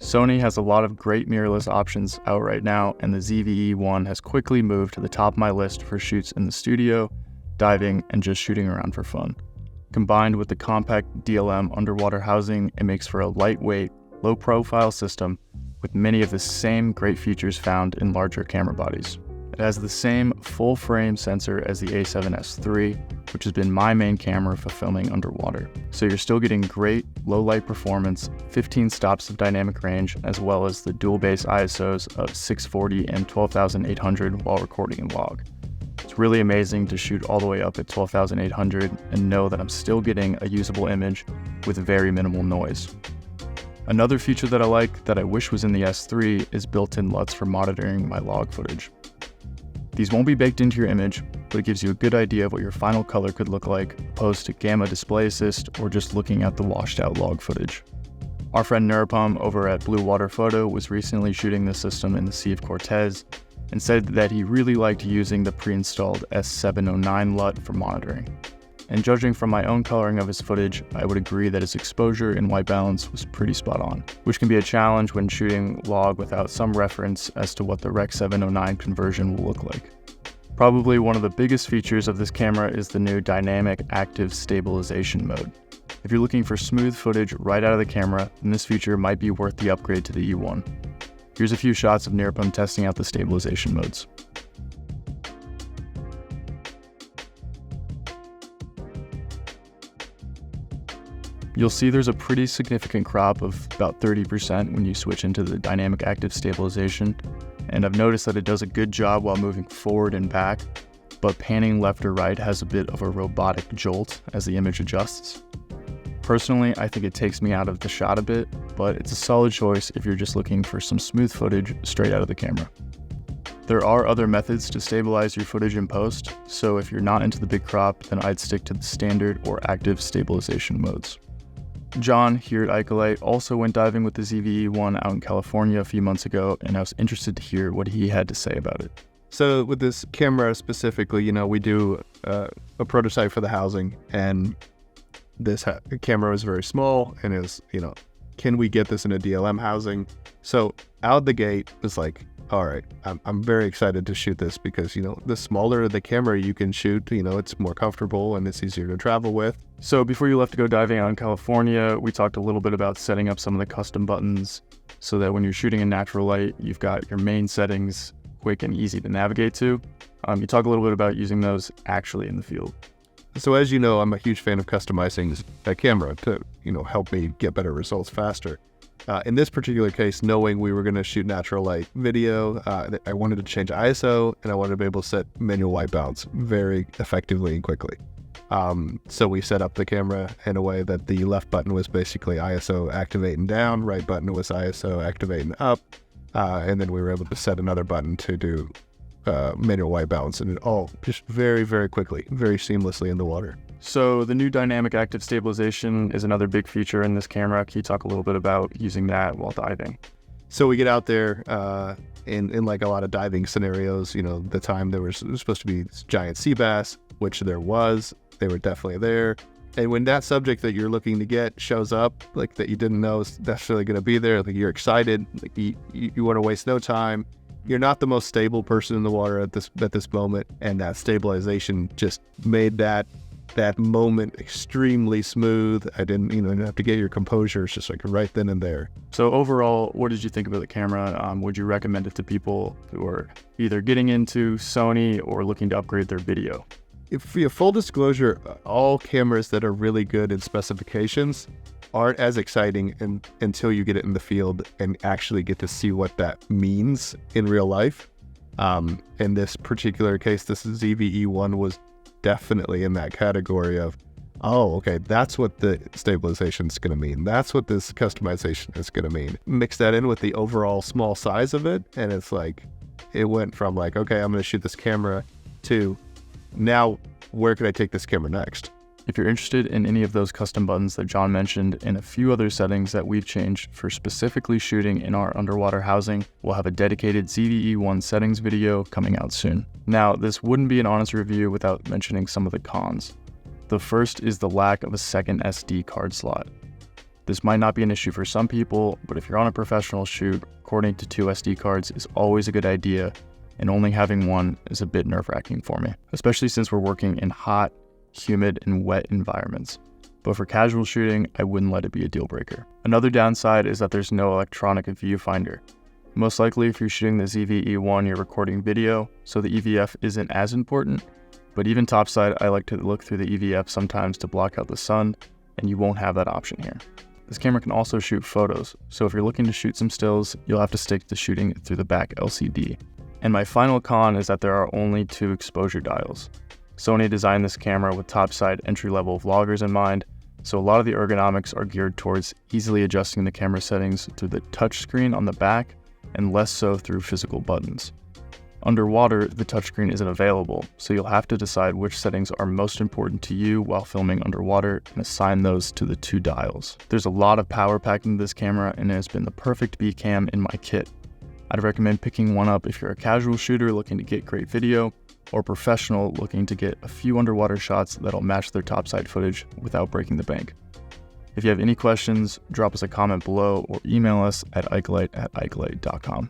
Sony has a lot of great mirrorless options out right now, and the ZV-E1 has quickly moved to the top of my list for shoots in the studio, diving, and just shooting around for fun. Combined with the compact DLM underwater housing, it makes for a lightweight, low-profile system with many of the same great features found in larger camera bodies. It has the same full-frame sensor as the A7S III, which has been my main camera for filming underwater. So you're still getting great low-light performance, 15 stops of dynamic range, as well as the dual-base ISOs of 640 and 12,800 while recording in log. It's really amazing to shoot all the way up at 12,800 and know that I'm still getting a usable image with very minimal noise. Another feature that I like that I wish was in the S3 is built-in LUTs for monitoring my log footage. These won't be baked into your image, but it gives you a good idea of what your final color could look like, opposed to gamma display assist or just looking at the washed out log footage. Our friend Nurpum over at Blue Water Photo was recently shooting this system in the Sea of Cortez and said that he really liked using the pre-installed S709 LUT for monitoring. And judging from my own coloring of his footage, I would agree that his exposure and white balance was pretty spot on, which can be a challenge when shooting log without some reference as to what the Rec 709 conversion will look like. Probably one of the biggest features of this camera is the new dynamic active stabilization mode. If you're looking for smooth footage right out of the camera, then this feature might be worth the upgrade to the E1. Here's a few shots of Nirpam testing out the stabilization modes. You'll see there's a pretty significant crop of about 30% when you switch into the dynamic active stabilization, and I've noticed that it does a good job while moving forward and back, but panning left or right has a bit of a robotic jolt as the image adjusts. Personally, I think it takes me out of the shot a bit, but it's a solid choice if you're just looking for some smooth footage straight out of the camera. There are other methods to stabilize your footage in post, so if you're not into the big crop, then I'd stick to the standard or active stabilization modes. John here at Ikelite also went diving with the ZV-E1 out in California a few months ago, and I was interested to hear what he had to say about it. So with this camera specifically, we do a prototype for the housing, and this camera is very small and is, can we get this in a DLM housing? So out the gate was like, all right, I'm very excited to shoot this because, the smaller the camera you can shoot, it's more comfortable and it's easier to travel with. So before you left to go diving out in California, we talked a little bit about setting up some of the custom buttons so that when you're shooting in natural light, you've got your main settings quick and easy to navigate to. You talk a little bit about using those actually in the field. So as you know, I'm a huge fan of customizing a camera to, help me get better results faster. In this particular case, knowing we were going to shoot natural light video, I wanted to change ISO and I wanted to be able to set manual white balance very effectively and quickly. So we set up the camera in a way that the left button was basically ISO activating down, right button was ISO activating up, and then we were able to set another button to do manual white balance, and it all just very, very quickly, very seamlessly in the water. So the new dynamic active stabilization is another big feature in this camera. Can you talk a little bit about using that while diving? So we get out there in like a lot of diving scenarios, the time there was supposed to be giant sea bass, which there was, they were definitely there. And when that subject that you're looking to get shows up, like that you didn't know is necessarily going to be there, like you're excited, like you want to waste no time. You're not the most stable person in the water at this moment, and that stabilization just made that moment extremely smooth. I didn't, you have to get your composure. It's just like right then and there. So overall, what did you think about the camera? Would you recommend it to people who are either getting into Sony or looking to upgrade their video? If full disclosure, all cameras that are really good in specifications aren't as exciting until you get it in the field and actually get to see what that means in real life. In this particular case, this ZV-E1 was definitely in that category of, oh, okay, that's what the stabilization is going to mean. That's what this customization is going to mean. Mix that in with the overall small size of it, and it's like, it went from like, okay, I'm going to shoot this camera to now, where can I take this camera next? If you're interested in any of those custom buttons that John mentioned and a few other settings that we've changed for specifically shooting in our underwater housing, we'll have a dedicated ZV-E1 settings video coming out soon. Now, this wouldn't be an honest review without mentioning some of the cons. The first is the lack of a second SD card slot. This might not be an issue for some people, but if you're on a professional shoot, recording to 2 SD cards is always a good idea, and only having one is a bit nerve-wracking for me, especially since we're working in hot, humid, and wet environments. But for casual shooting, I wouldn't let it be a deal breaker. Another downside is that there's no electronic viewfinder. Most likely, if you're shooting the ZV-E1, you're recording video, so the EVF isn't as important, but even topside, I like to look through the EVF sometimes to block out the sun, and you won't have that option here. This camera can also shoot photos, so if you're looking to shoot some stills, you'll have to stick to shooting through the back LCD. And my final con is that there are only 2 exposure dials. Sony designed this camera with topside entry-level vloggers in mind, so a lot of the ergonomics are geared towards easily adjusting the camera settings through the touchscreen on the back and less so through physical buttons. Underwater, the touchscreen isn't available, so you'll have to decide which settings are most important to you while filming underwater and assign those to the 2 dials. There's a lot of power packed into this camera and it has been the perfect B cam in my kit. I'd recommend picking one up if you're a casual shooter looking to get great video, or professional looking to get a few underwater shots that'll match their topside footage without breaking the bank. If you have any questions, drop us a comment below or email us at ikelite@ikelite.com.